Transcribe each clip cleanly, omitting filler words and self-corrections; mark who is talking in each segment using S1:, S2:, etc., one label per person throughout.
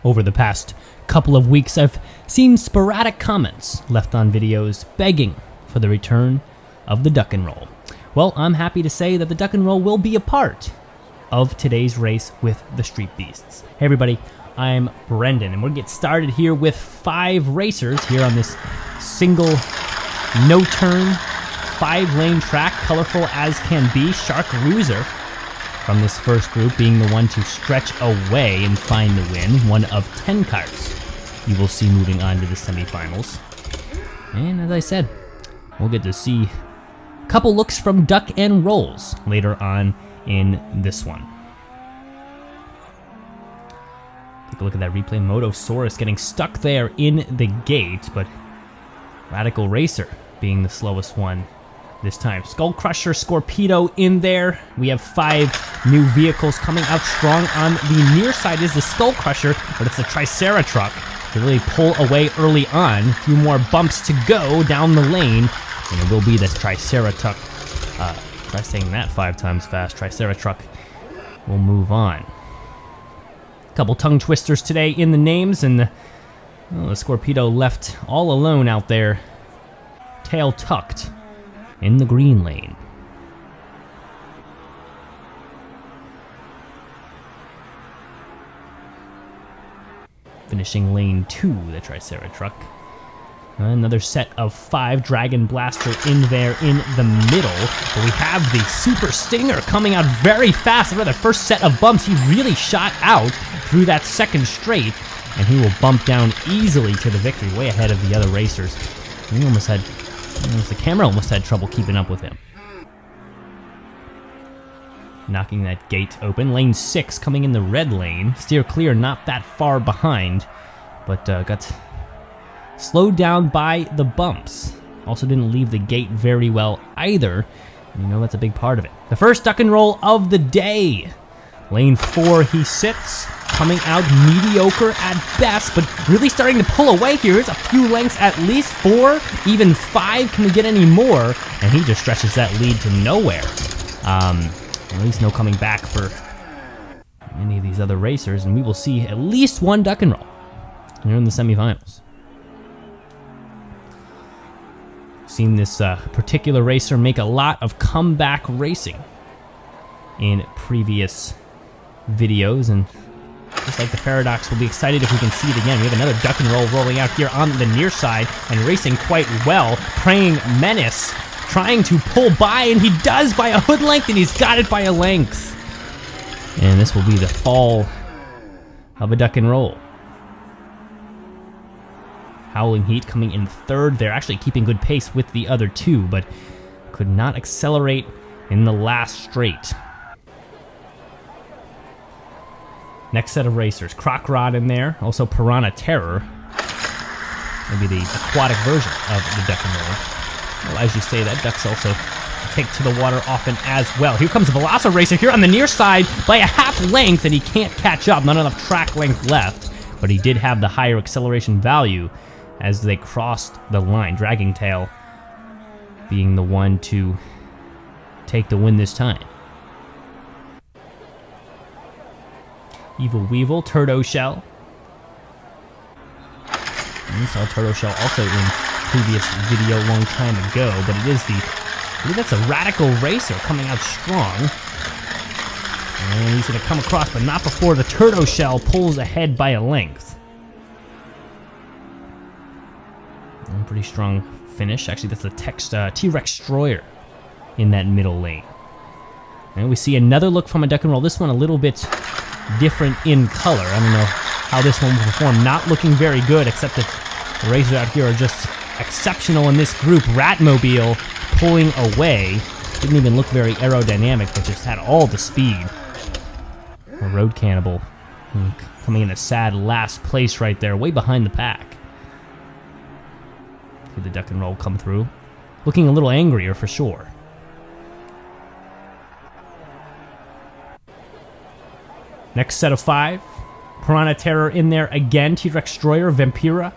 S1: Over the past couple of weeks, I've seen sporadic comments left on videos begging for the return of the duck and roll. Well, I'm happy to say that the duck and roll will be a part of today's race with the Street Beasts. Hey everybody, I'm Brendan, and we're gonna get started here with 5 racers here on this single no-turn 5-lane track, colorful as can be. Shark Loser from this first group being the one to stretch away and find the win, one of 10 carts you will see moving on to the semifinals. And as I said, we'll get to see a couple looks from duck and rolls later on in this one. Take a look at that replay. Motosaurus getting stuck there in the gate, but Radical Racer being the slowest one this time. Skull Crusher, Scorpedo in there. We have 5 new vehicles coming out strong. On the near side is the Skull Crusher, but it's the Triceratruck to really pull away early on. A few more bumps to go down the lane, and it will be this Triceratruck. Try saying that 5 times fast. Triceratruck will move on. A couple tongue twisters today in the names, and the Scorpedo left all alone out there, tail tucked in the green lane. Finishing lane 2, the Triceratruck. Another set of 5, Dragon Blaster in there in the middle. But we have the Super Stinger coming out very fast. After the first set of bumps, he really shot out through that second straight, and he will bump down easily to the victory, way ahead of the other racers. He almost had the camera almost had trouble keeping up with him. Knocking that gate open. Lane 6 coming in the red lane. Steer clear, not that far behind, but got slowed down by the bumps. Also didn't leave the gate very well either. And you know that's a big part of it. The first duck and roll of the day. Lane 4 he sits. Coming out mediocre at best, but really starting to pull away here. Here's a few lengths at least, 4, even 5. Can we get any more? And he just stretches that lead to nowhere. At least no coming back for any of these other racers, and we will see at least one duck and roll here in the semifinals. Seen this particular racer make a lot of comeback racing in previous videos, and just like the Paradox, we'll be excited if we can see it again. We have another duck and roll rolling out here on the near side and racing quite well. Praying Menace trying to pull by, and he does by a hood length, and he's got it by a length. And this will be the fall of a duck and roll. Howling Heat coming in third. They're actually keeping good pace with the other 2, but could not accelerate in the last straight. Next set of racers, Croc Rod in there, also Piranha Terror. Maybe the aquatic version of the duck and roll. Well, as you say, that ducks also take to the water often as well. Here comes a Velociracer here on the near side by a half length, and he can't catch up. Not enough track length left, but he did have the higher acceleration value as they crossed the line. Dragging Tail being the one to take the win this time. Evil Weevil, Turtle Shell. We saw Turtle Shell also in previous video a long time ago, but it is I believe that's a Radical Racer coming out strong. And he's going to come across, but not before the Turtle Shell pulls ahead by a length. And pretty strong finish. Actually, that's the T-Rex Destroyer in that middle lane. And we see another look from a duck and roll. This one a little bit different in color. I don't know how this one will perform. Not looking very good, except if the racers out here are just exceptional in this group. Ratmobile pulling away. Didn't even look very aerodynamic, but just had all the speed. A Road Cannibal coming in a sad last place right there, way behind the pack. See the duck and roll come through. Looking a little angrier for sure. Next set of 5. Piranha Terror in there again. T-Rex Destroyer, Vampira.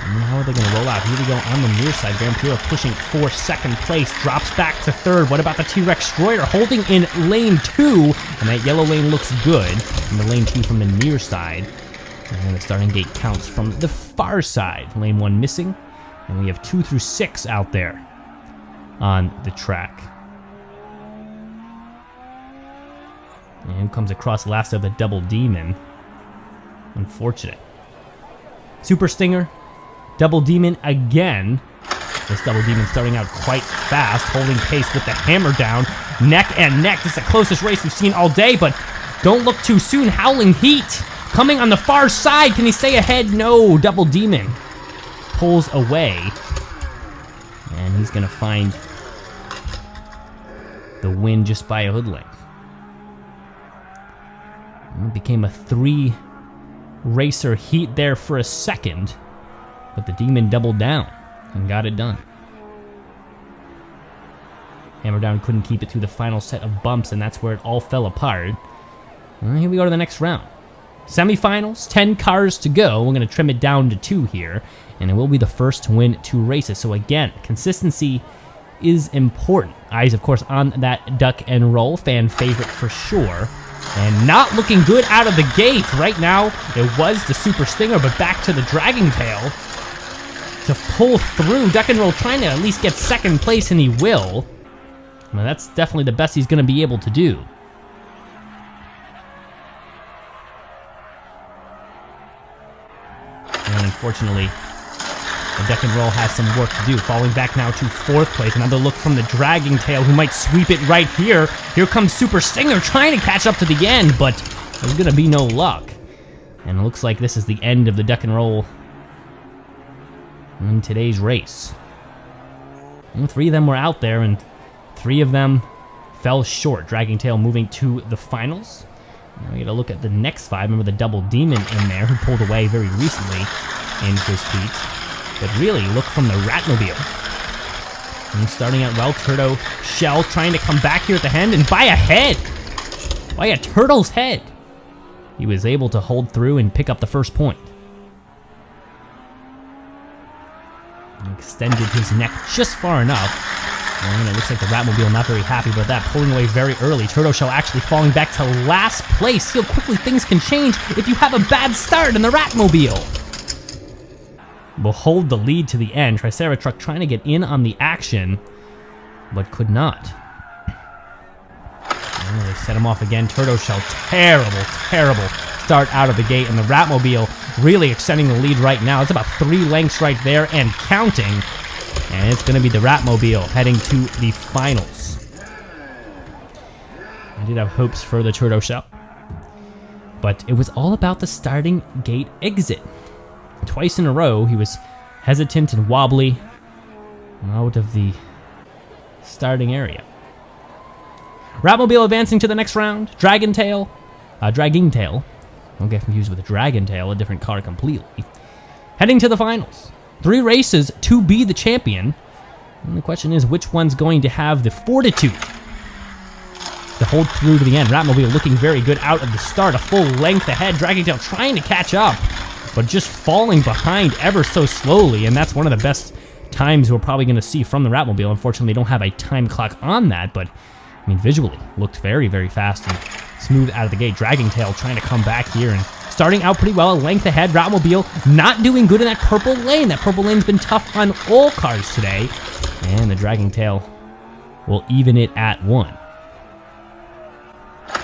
S1: And how are they going to roll out? Here we go on the near side. Vampira pushing for second place. Drops back to third. What about the T-Rex Destroyer holding in lane 2? And that yellow lane looks good. And the lane 2 from the near side. And the starting gate counts from the far side. Lane 1 missing. And we have 2 through 6 out there on the track. And who comes across last of the Double Demon? Unfortunate. Super Stinger, Double Demon again. This Double Demon starting out quite fast, holding pace with the hammer down. Neck and neck. This is the closest race we've seen all day, but don't look too soon. Howling Heat coming on the far side. Can he stay ahead? No. Double Demon pulls away. And he's going to find the win just by a hood length. It became a 3-racer heat there for a second, but the Demon doubled down and got it done. Hammerdown couldn't keep it through the final set of bumps, and that's where it all fell apart. Well, here we go to the next round. Semifinals, 10 cars to go. We're going to trim it down to 2 here, and it will be the first to win 2 races. So again, consistency is important. Eyes, of course, on that duck and roll, fan favorite for sure. And not looking good out of the gate. Right now, it was the Super Stinger, but back to the Dragon Tail to pull through. Duck and roll trying to at least get second place, and he will. Well, that's definitely the best he's going to be able to do. And unfortunately, the duck and roll has some work to do. Falling back now to 4th place. Another look from the Dragon Tail, who might sweep it right here. Here comes Super Stinger trying to catch up to the end, but there's going to be no luck. And it looks like this is the end of the duck and roll in today's race. And 3 of them were out there, and 3 of them fell short. Dragon Tail moving to the finals. Now we got to look at the next 5. Remember the Double Demon in there, who pulled away very recently in his heat. But really, look from the Ratmobile. And starting out well, Turtle Shell trying to come back here at the end, and by a head! By a turtle's head! He was able to hold through and pick up the first point. And extended his neck just far enough. And it looks like the Ratmobile not very happy about that, pulling away very early. Turtle Shell actually falling back to last place. See how quickly things can change if you have a bad start in the Ratmobile. Will hold the lead to the end. Triceratruck trying to get in on the action, but could not. And they set him off again. Turtle Shell, terrible start out of the gate, and the Ratmobile really extending the lead right now. It's about 3 lengths right there and counting, and it's going to be the Ratmobile heading to the finals. I did have hopes for the Turtle Shell, but it was all about the starting gate exit. Twice in a row, he was hesitant and wobbly out of the starting area. Ratmobile advancing to the next round. Dragon Tail. Don't get confused with a Dragon Tail, a different car completely. Heading to the finals. 3 races to be the champion. And the question is, which one's going to have the fortitude to hold through to the end? Ratmobile looking very good out of the start. A full length ahead. Dragon Tail trying to catch up, but just falling behind ever so slowly, and that's one of the best times we're probably going to see from the Ratmobile. Unfortunately, they don't have a time clock on that, but, I mean, visually, looked very, very fast and smooth out of the gate. Dragon Tail trying to come back here and starting out pretty well, a length ahead. Ratmobile not doing good in that purple lane. That purple lane's been tough on all cars today, and the Dragon Tail will even it at 1.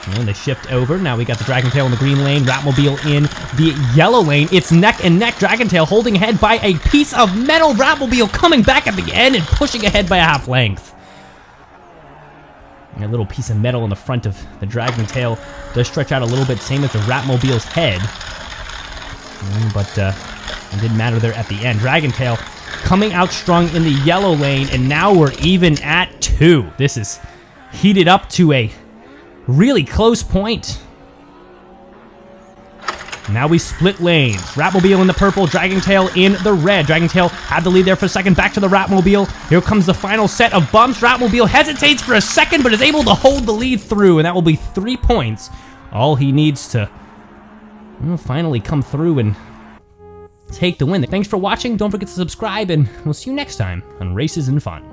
S1: And they shift over. Now we got the Dragon Tail in the green lane, Ratmobile in the yellow lane. It's neck and neck. Dragon Tail holding ahead by a piece of metal. Ratmobile coming back at the end and pushing ahead by a half length. And a little piece of metal in the front of the Dragon Tail does stretch out a little bit, same as the Ratmobile's head. But it didn't matter there at the end. Dragon Tail coming out strong in the yellow lane, and now we're even at 2. 2. This is heated up to a really close point. Now we split lanes. Ratmobile in the purple, Dragon Tail in the red. Dragon Tail had the lead there for a second. Back to the Ratmobile. Here comes the final set of bumps. Ratmobile hesitates for a second, but is able to hold the lead through, and that will be 3 points. All he needs to finally come through and take the win. Thanks for watching. Don't forget to subscribe, and we'll see you next time on Races and Fun.